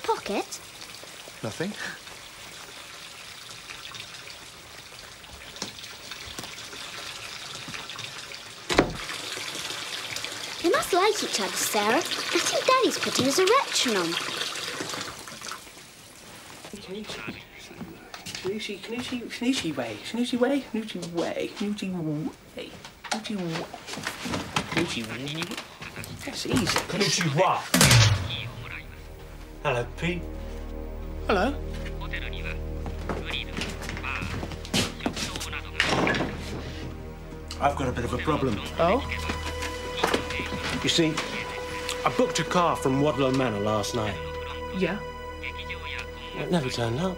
pocket? Nothing. They must like each other, Sarah. I think Daddy's putting his erection on. Snoochie way. That's easy. Snoochie what? Hello, Pete. Hello. I've got a bit of a problem. Oh? You see, I booked a car from Wadlow Manor last night. Yeah. It never turned up.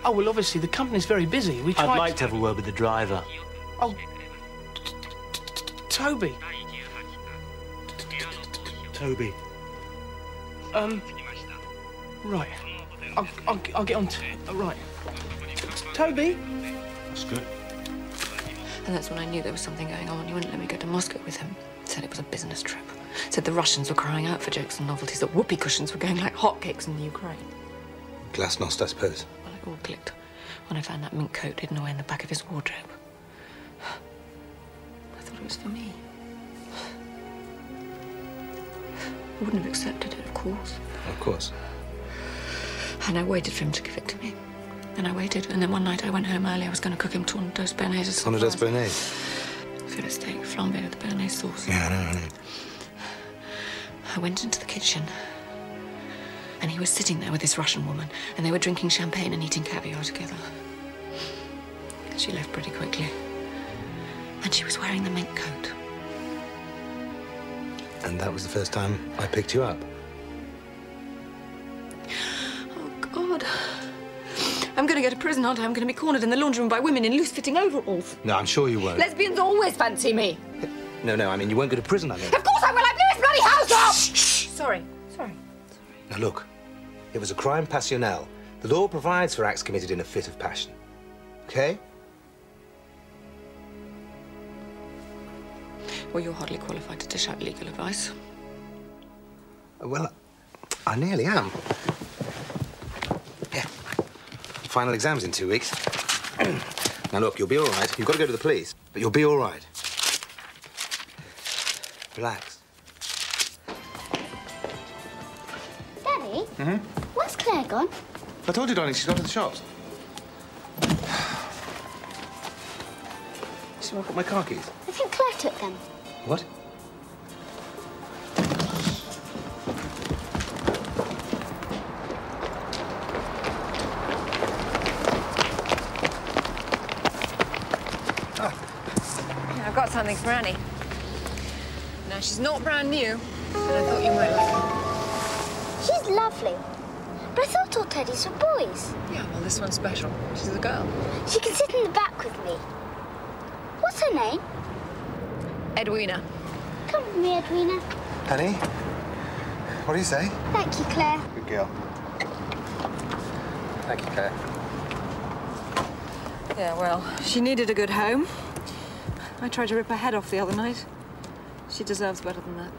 Oh, well, obviously, the company's very busy. We tried... I'd like to have a word with the driver. Oh, Toby. Toby. Right. I'll get on to... right. Toby? That's good. And that's when I knew there was something going on. He wouldn't let me go to Moscow with him. Said it was a business trip. Said the Russians were crying out for jokes and novelties, that whoopee cushions were going like hotcakes in the Ukraine. Glasnost, I suppose. Well, it all clicked when I found that mink coat hidden away in the back of his wardrobe. I thought it was for me. I wouldn't have accepted it, of course. Of course. And I waited for him to give it to me. And I waited, and then one night I went home early. I was going to cook him tournedos béarnaise. Tournedos béarnaise? Filet steak, flambé with the béarnaise sauce. Yeah, I know. I went into the kitchen, and he was sitting there with this Russian woman, and they were drinking champagne and eating caviar together. She left pretty quickly. And she was wearing the mink coat. And that was the first time I picked you up? Oh, God. I'm going to go to prison, aren't I? I'm going to be cornered in the laundry room by women in loose-fitting overalls. No, I'm sure you won't. Lesbians always fancy me. No, I mean, you won't go to prison, I mean. Of course I will! I blew his bloody house up! Shh! Sorry. Now, look, it was a crime passionnel. The law provides for acts committed in a fit of passion. OK? Well, you're hardly qualified to dish out legal advice. Well, I nearly am. Yeah. Final exam's in 2 weeks. Now, look, you'll be all right. You've got to go to the police, but you'll be all right. Relax. Daddy? Where's Claire gone? I told you, darling, she's gone to the shops. See, I've got my car keys. I think Claire took them. What? Yeah, I've got something for Annie. Now, she's not brand new, but I thought you might like her. She's lovely. But I thought all teddies were boys. Yeah, well, this one's special. She's a girl. She can sit in the back with me. What's her name? Edwina. Come with me, Edwina. Honey, what do you say? Thank you, Claire. Good girl. Thank you, Claire. Yeah, well, she needed a good home. I tried to rip her head off the other night. She deserves better than that.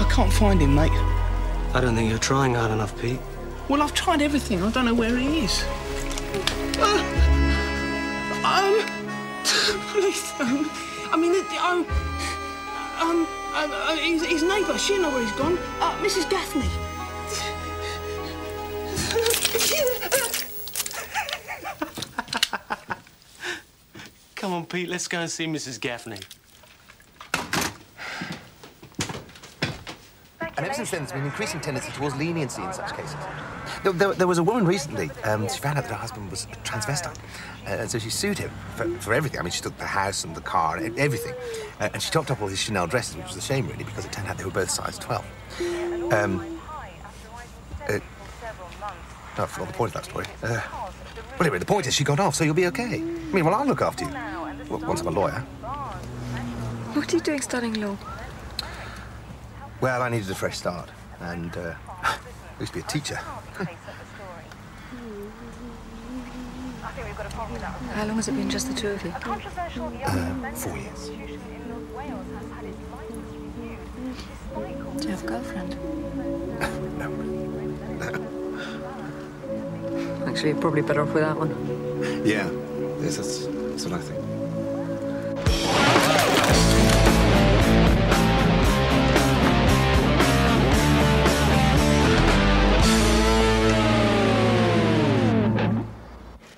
I can't find him, mate. I don't think you're trying hard enough, Pete. Well, I've tried everything. I don't know where he is. Please, I mean, his neighbour, she'll know where he's gone. Mrs. Gaffney. Come on, Pete, let's go and see Mrs. Gaffney. And ever since then, there's been an increasing tendency towards leniency in such cases. There was a woman recently, she found out that her husband was a transvestite, and so she sued him for everything. I mean, she took the house and the car and everything, and she topped up all his Chanel dresses, which was a shame, really, because it turned out they were both size 12. I forgot the point of that story. Well, anyway, the point is she got off, so you'll be OK. I mean, well, I'll look after you. Well, once I'm a lawyer. What are you doing studying law? Well, I needed a fresh start, and I used to be a teacher. How long has it been just the two of you? 4 years. Do you have a girlfriend? No. Actually, you're probably better off with that one. Yeah. Yes, that's what I think.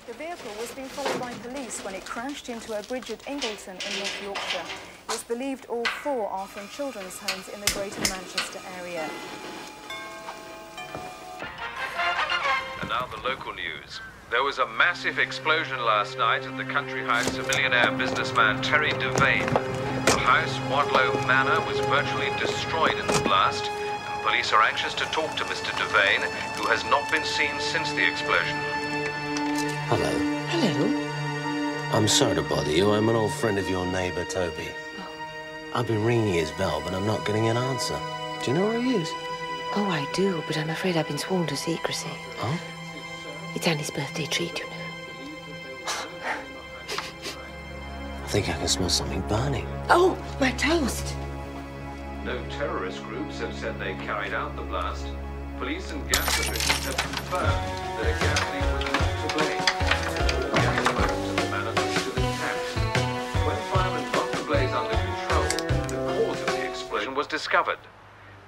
The vehicle was being followed by police when it crashed into a bridge at Ingleton in North Yorkshire. It's believed all 4 are from children's homes in the Greater Manchester area. And now the local news. There was a massive explosion last night at the country house of millionaire businessman Terry Devane. The house, Wadlow Manor, was virtually destroyed in the blast, and police are anxious to talk to Mr. Devane, who has not been seen since the explosion. Hello. Hello. I'm sorry to bother you. I'm an old friend of your neighbour, Toby. Oh. I've been ringing his bell, but I'm not getting an answer. Do you know where he is? Oh, I do, but I'm afraid I've been sworn to secrecy. Oh? It's Annie's birthday treat, you know. I think I can smell something burning. Oh, my toast! No terrorist groups have said they carried out the blast. Police and gas officials have confirmed that a gas leak was not to blame. All gas lines to the manor were still intact. When firemen got the blaze under control, the cause of the explosion was discovered.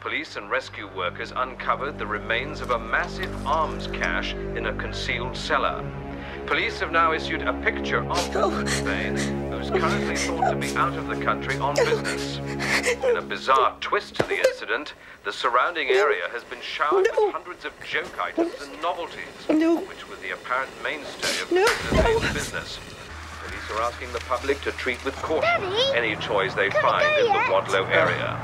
Police and rescue workers uncovered the remains of a massive arms cache in a concealed cellar. Police have now issued a picture of Mr. Devane, who's currently thought to be out of the country on business. In a bizarre twist to the incident, the surrounding area has been showered with hundreds of joke items and novelties, which were the apparent mainstay of Mr. Devane's business. Police are asking the public to treat with caution any toys they find in the Wadlow area.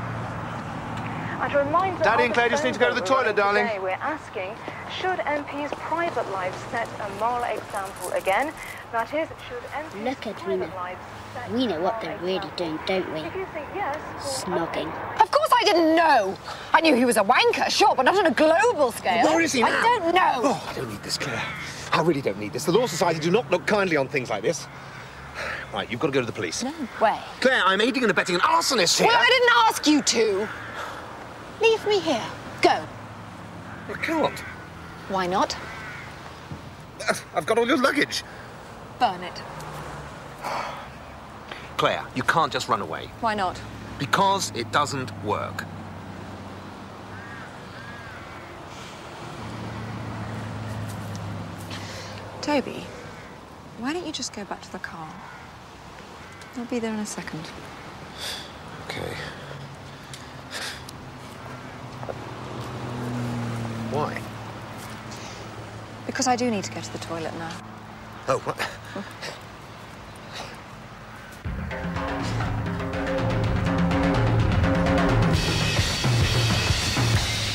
And a reminder Daddy and Claire just need to go to the toilet, darling. Today we're asking, should MPs' private lives set a moral example again? That is, should MPs' Look at private Rena. lives set We a know what moral they're really example? doing, don't we? If you think yes, Snogging. Of course I didn't know. I knew he was a wanker, sure, but not on a global scale. Where is he now? I don't know. Oh, I don't need this, Claire. I really don't need this. The Law Society do not look kindly on things like this. Right, you've got to go to the police. No way. Claire, I'm aiding and abetting an arsonist here. Well, I didn't ask you to. Leave me here. Go. I can't. Why not? I've got all your luggage. Burn it. Claire, you can't just run away. Why not? Because it doesn't work. Toby, why don't you just go back to the car? I'll be there in a second. Okay. Why? Because I do need to go to the toilet now. Oh, what?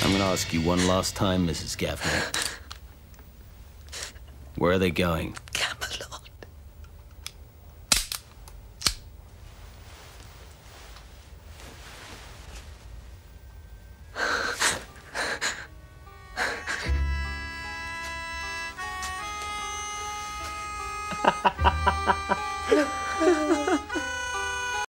I'm going to ask you one last time, Mrs. Gaffney. Where are they going?